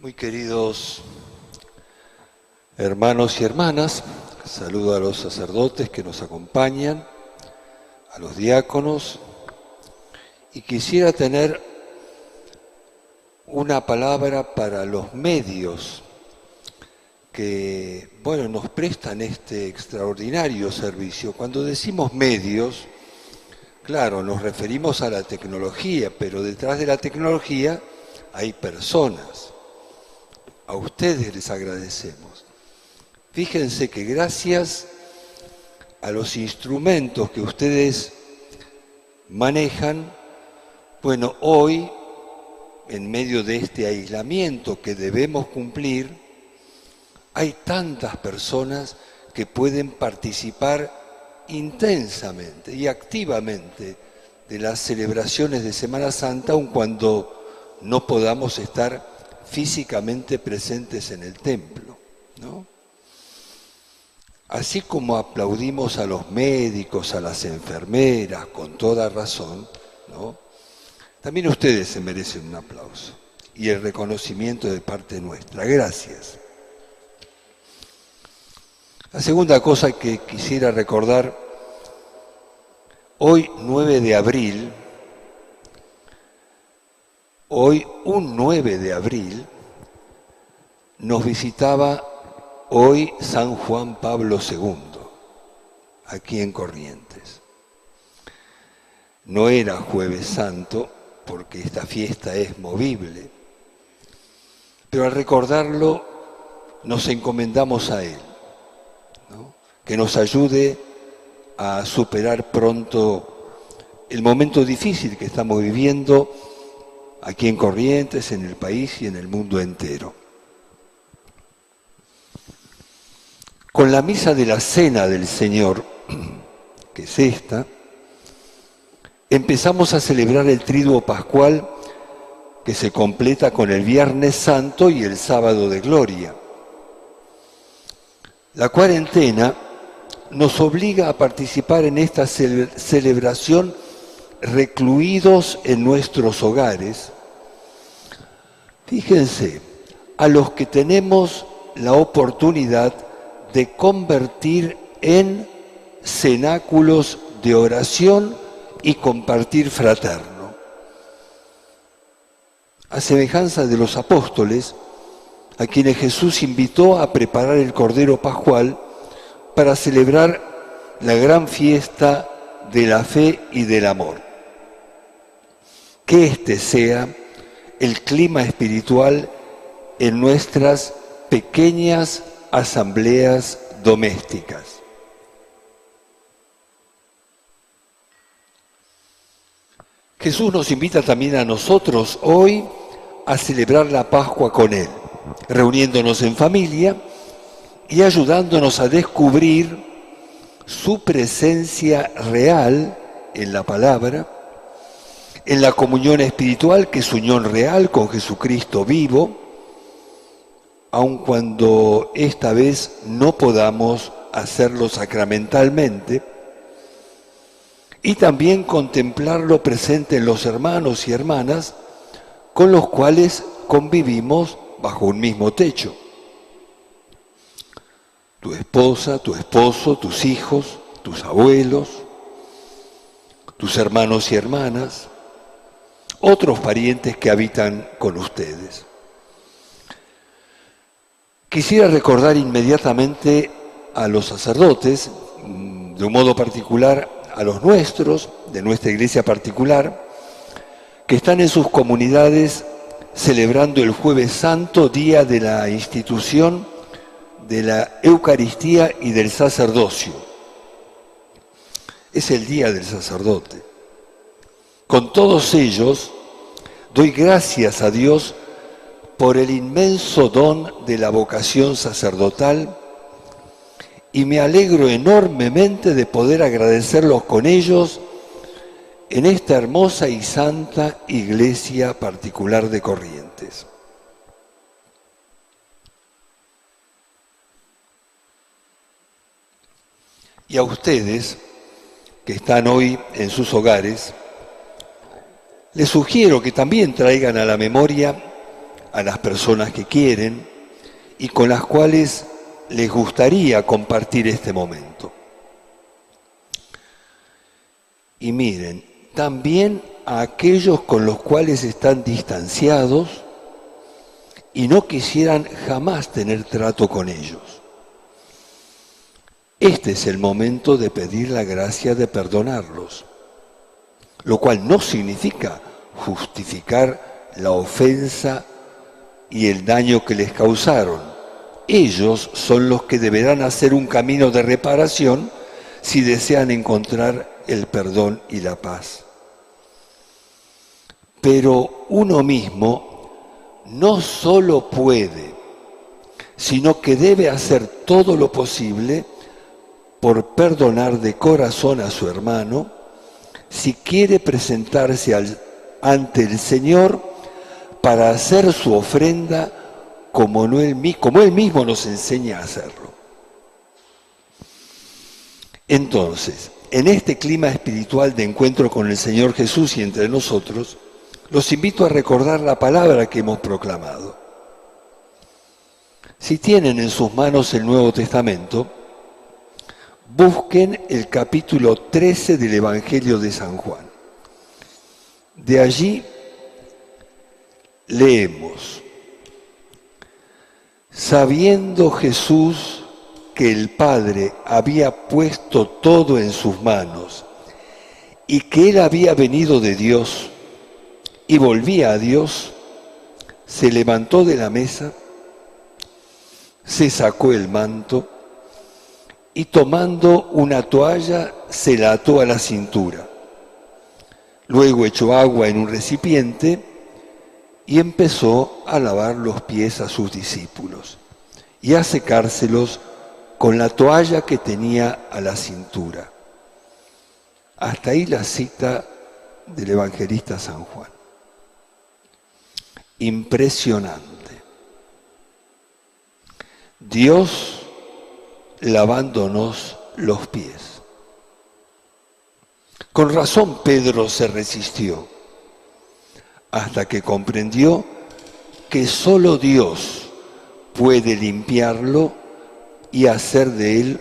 Muy queridos hermanos y hermanas, saludo a los sacerdotes que nos acompañan, a los diáconos, y quisiera tener una palabra para los medios que, nos prestan este extraordinario servicio. Cuando decimos medios, claro, nos referimos a la tecnología, pero detrás de la tecnología hay personas. A ustedes les agradecemos. Fíjense que gracias a los instrumentos que ustedes manejan, hoy, en medio de este aislamiento que debemos cumplir, hay tantas personas que pueden participar intensamente y activamente de las celebraciones de Semana Santa, aun cuando no podamos estar físicamente presentes en el templo, ¿no? Así como aplaudimos a los médicos, a las enfermeras, con toda razón, ¿no? También ustedes se merecen un aplauso y el reconocimiento de parte nuestra. Gracias. La segunda cosa que quisiera recordar, hoy 9 de abril, un 9 de abril, nos visitaba hoy San Juan Pablo II, aquí en Corrientes. No era Jueves Santo, porque esta fiesta es movible, pero al recordarlo nos encomendamos a él, ¿no? Que nos ayude a superar pronto el momento difícil que estamos viviendo aquí en Corrientes, en el país y en el mundo entero. Con la misa de la Cena del Señor, que es esta, empezamos a celebrar el Triduo Pascual que se completa con el Viernes Santo y el Sábado de Gloria. La cuarentena nos obliga a participar en esta celebración recluidos en nuestros hogares. Fíjense, a los que tenemos la oportunidad de convertir en cenáculos de oración y compartir fraterno. A semejanza de los apóstoles, a quienes Jesús invitó a preparar el Cordero Pascual para celebrar la gran fiesta de la fe y del amor. Que este sea el clima espiritual en nuestras pequeñas asambleas domésticas. Jesús nos invita también a nosotros hoy a celebrar la Pascua con Él, reuniéndonos en familia y ayudándonos a descubrir su presencia real en la palabra, en la comunión espiritual, que es unión real con Jesucristo vivo, aun cuando esta vez no podamos hacerlo sacramentalmente, y también contemplarlo presente en los hermanos y hermanas con los cuales convivimos bajo un mismo techo. Tu esposa, tu esposo, tus hijos, tus abuelos, tus hermanos y hermanas, otros parientes que habitan con ustedes. Quisiera recordar inmediatamente a los sacerdotes, de un modo particular a los nuestros, de nuestra iglesia particular, que están en sus comunidades celebrando el Jueves Santo, día de la institución de la Eucaristía y del sacerdocio. Es el día del sacerdote. Con todos ellos, doy gracias a Dios por el inmenso don de la vocación sacerdotal y me alegro enormemente de poder agradecerlos con ellos en esta hermosa y santa iglesia particular de Corrientes. Y a ustedes, que están hoy en sus hogares, les sugiero que también traigan a la memoria a las personas que quieren y con las cuales les gustaría compartir este momento. Y miren, también a aquellos con los cuales están distanciados y no quisieran jamás tener trato con ellos. Este es el momento de pedir la gracia de perdonarlos, lo cual no significa justificar la ofensa y el daño que les causaron. Ellos son los que deberán hacer un camino de reparación si desean encontrar el perdón y la paz. Pero uno mismo no solo puede, sino que debe hacer todo lo posible por perdonar de corazón a su hermano si quiere presentarse ante el Señor para hacer su ofrenda como Él mismo nos enseña a hacerlo. Entonces, en este clima espiritual de encuentro con el Señor Jesús y entre nosotros, los invito a recordar la palabra que hemos proclamado. Si tienen en sus manos el Nuevo Testamento, busquen el capítulo 13 del Evangelio de San Juan. De allí leemos: sabiendo Jesús que el Padre había puesto todo en sus manos y que Él había venido de Dios y volvía a Dios, se levantó de la mesa, se sacó el manto y tomando una toalla se la ató a la cintura. Luego echó agua en un recipiente y empezó a lavar los pies a sus discípulos y a secárselos con la toalla que tenía a la cintura. Hasta ahí la cita del evangelista San Juan. Impresionante. Dios lavándonos los pies. Con razón Pedro se resistió, hasta que comprendió que solo Dios puede limpiarlo y hacer de él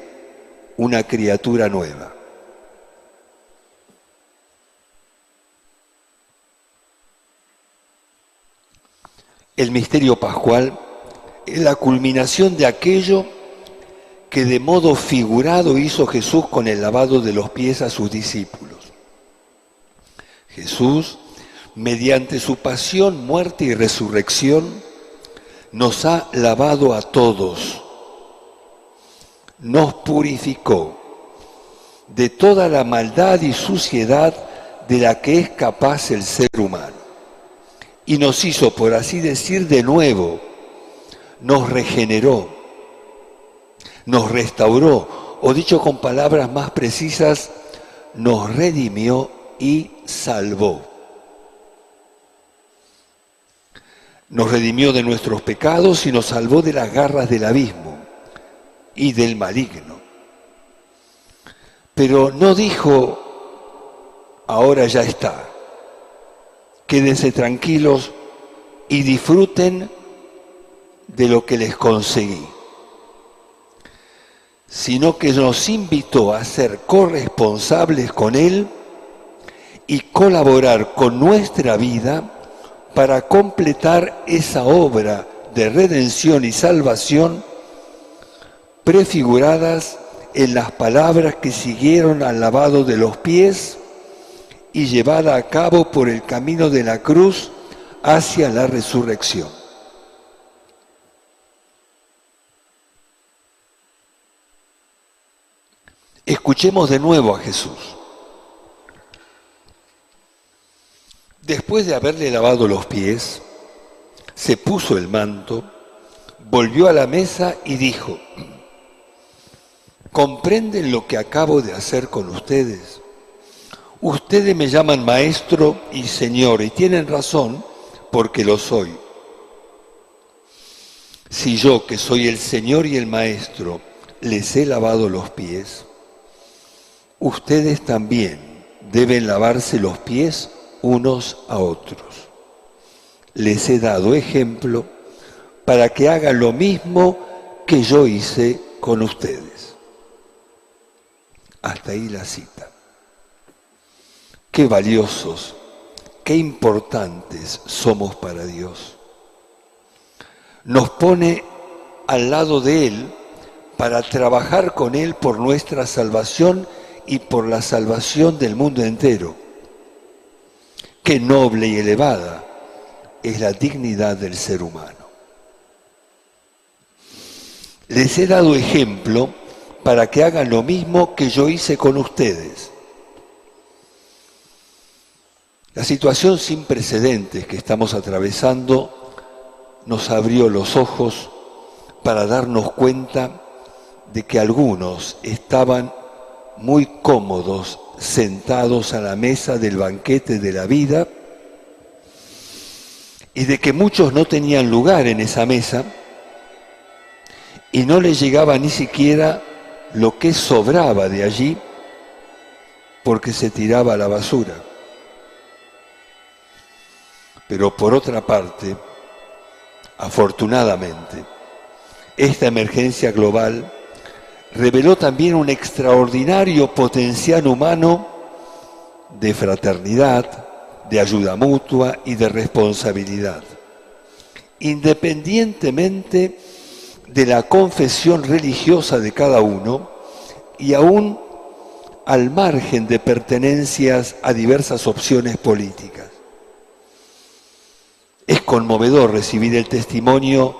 una criatura nueva. El misterio pascual es la culminación de aquello que de modo figurado hizo Jesús con el lavado de los pies a sus discípulos. Jesús, mediante su pasión, muerte y resurrección, nos ha lavado a todos, nos purificó de toda la maldad y suciedad de la que es capaz el ser humano. Y nos hizo, por así decir, de nuevo, nos regeneró, nos restauró, o dicho con palabras más precisas, nos redimió y salvó. Nos redimió de nuestros pecados y nos salvó de las garras del abismo y del maligno. Pero no dijo, ahora ya está, quédense tranquilos y disfruten de lo que les conseguí, sino que nos invitó a ser corresponsables con Él y colaborar con nuestra vida para completar esa obra de redención y salvación prefiguradas en las palabras que siguieron al lavado de los pies y llevada a cabo por el camino de la cruz hacia la resurrección. Escuchemos de nuevo a Jesús. Después de haberle lavado los pies, se puso el manto, volvió a la mesa y dijo: ¿comprenden lo que acabo de hacer con ustedes? Ustedes me llaman maestro y señor, y tienen razón porque lo soy. Si yo, que soy el señor y el maestro, les he lavado los pies, ustedes también deben lavarse los pies unos a otros. les he dado ejemplo para que hagan lo mismo que yo hice con ustedes. Hasta ahí la cita. Qué valiosos, qué importantes somos para Dios. Nos pone al lado de Él para trabajar con Él por nuestra salvación y por la salvación del mundo entero. Qué noble y elevada es la dignidad del ser humano. Les he dado ejemplo para que hagan lo mismo que yo hice con ustedes. La situación sin precedentes que estamos atravesando nos abrió los ojos para darnos cuenta de que algunos estaban muy cómodos sentados a la mesa del banquete de la vida y de que muchos no tenían lugar en esa mesa y no les llegaba ni siquiera lo que sobraba de allí porque se tiraba a la basura. Pero por otra parte, afortunadamente, esta emergencia global reveló también un extraordinario potencial humano de fraternidad, de ayuda mutua y de responsabilidad, independientemente de la confesión religiosa de cada uno y aún al margen de pertenencias a diversas opciones políticas. Es conmovedor recibir el testimonio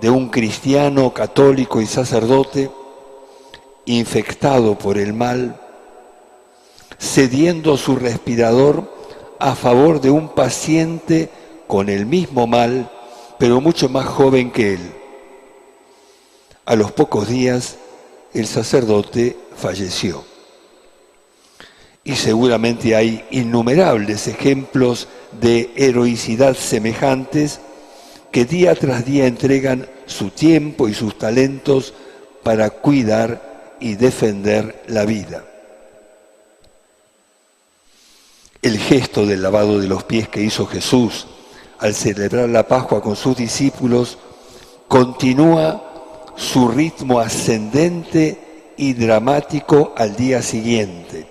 de un cristiano, católico y sacerdote infectado por el mal, cediendo su respirador a favor de un paciente con el mismo mal, pero mucho más joven que él. A los pocos días, el sacerdote falleció. Y seguramente hay innumerables ejemplos de heroicidad semejantes que día tras día entregan su tiempo y sus talentos para cuidar y defender la vida. El gesto del lavado de los pies que hizo Jesús al celebrar la Pascua con sus discípulos continúa su ritmo ascendente y dramático al día siguiente,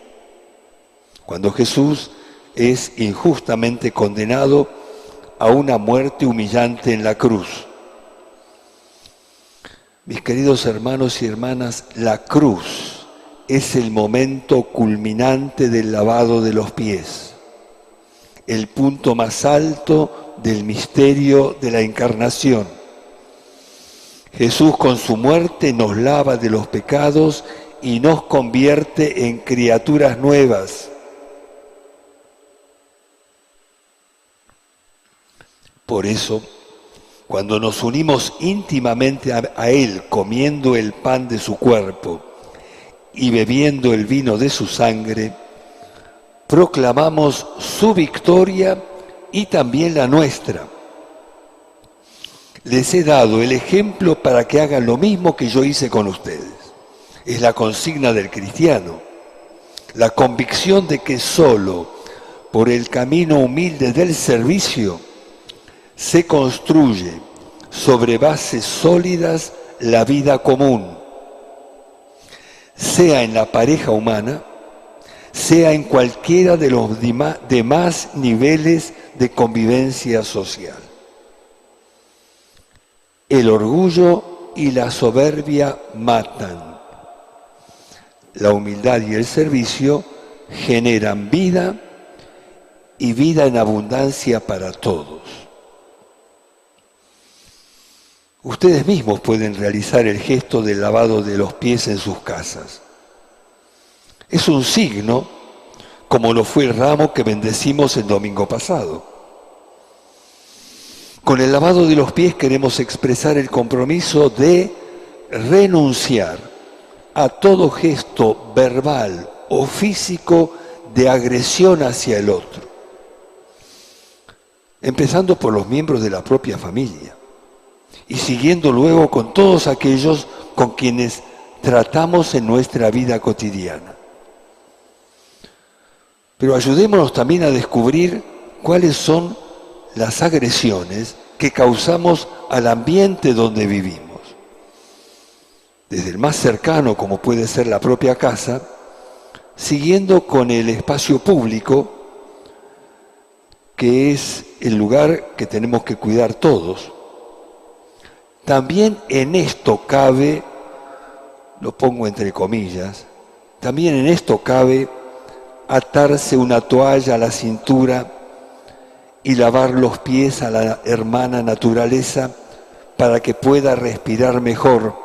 cuando Jesús es injustamente condenado a una muerte humillante en la cruz. Mis queridos hermanos y hermanas, la cruz es el momento culminante del lavado de los pies, el punto más alto del misterio de la encarnación. Jesús con su muerte nos lava de los pecados y nos convierte en criaturas nuevas. Por eso, cuando nos unimos íntimamente a Él comiendo el pan de su cuerpo y bebiendo el vino de su sangre, proclamamos su victoria y también la nuestra. Les he dado el ejemplo para que hagan lo mismo que yo hice con ustedes. Es la consigna del cristiano, la convicción de que solo por el camino humilde del servicio se construye sobre bases sólidas la vida común, sea en la pareja humana, sea en cualquiera de los demás niveles de convivencia social. El orgullo y la soberbia matan. La humildad y el servicio generan vida y vida en abundancia para todos. Ustedes mismos pueden realizar el gesto del lavado de los pies en sus casas. Es un signo, como lo fue el ramo que bendecimos el domingo pasado. Con el lavado de los pies queremos expresar el compromiso de renunciar a todo gesto verbal o físico de agresión hacia el otro, empezando por los miembros de la propia familia y siguiendo luego con todos aquellos con quienes tratamos en nuestra vida cotidiana. Pero ayudémonos también a descubrir cuáles son las agresiones que causamos al ambiente donde vivimos. Desde el más cercano, como puede ser la propia casa, siguiendo con el espacio público, que es el lugar que tenemos que cuidar todos. También en esto cabe, lo pongo entre comillas, también en esto cabe atarse una toalla a la cintura y lavar los pies a la hermana naturaleza para que pueda respirar mejor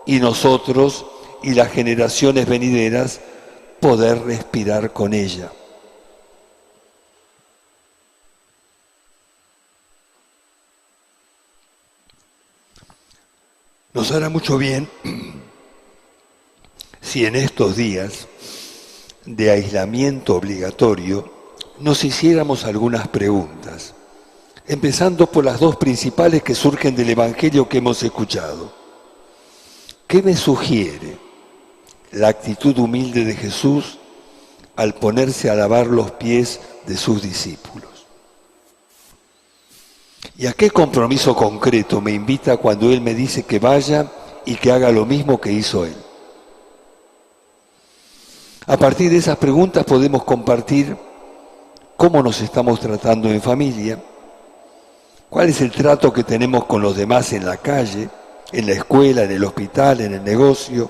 y nosotros y las generaciones venideras poder respirar con ella. Nos hará mucho bien si en estos días de aislamiento obligatorio nos hiciéramos algunas preguntas, empezando por las dos principales que surgen del Evangelio que hemos escuchado. ¿Qué me sugiere la actitud humilde de Jesús al ponerse a lavar los pies de sus discípulos? ¿Y a qué compromiso concreto me invita cuando Él me dice que vaya y que haga lo mismo que hizo Él? A partir de esas preguntas podemos compartir cómo nos estamos tratando en familia, cuál es el trato que tenemos con los demás en la calle, en la escuela, en el hospital, en el negocio,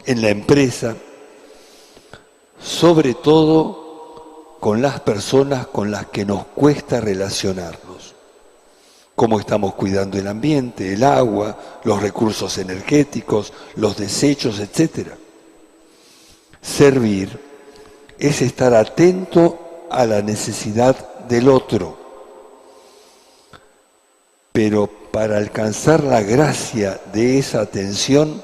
en la empresa, sobre todo con las personas con las que nos cuesta relacionarnos. Cómo estamos cuidando el ambiente, el agua, los recursos energéticos, los desechos, etc. Servir es estar atento a la necesidad del otro. Pero para alcanzar la gracia de esa atención,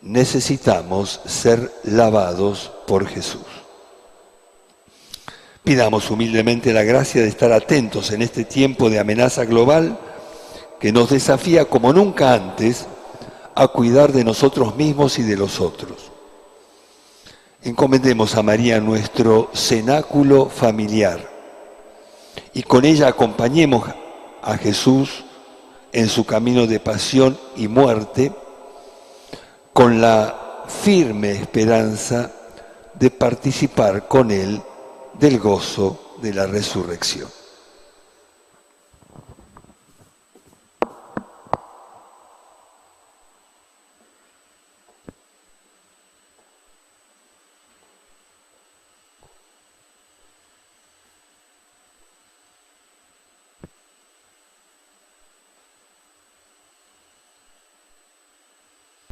necesitamos ser lavados por Jesús. Pidamos humildemente la gracia de estar atentos en este tiempo de amenaza global que nos desafía como nunca antes a cuidar de nosotros mismos y de los otros. Encomendemos a María nuestro cenáculo familiar y con ella acompañemos a Jesús en su camino de pasión y muerte con la firme esperanza de participar con Él del gozo de la resurrección.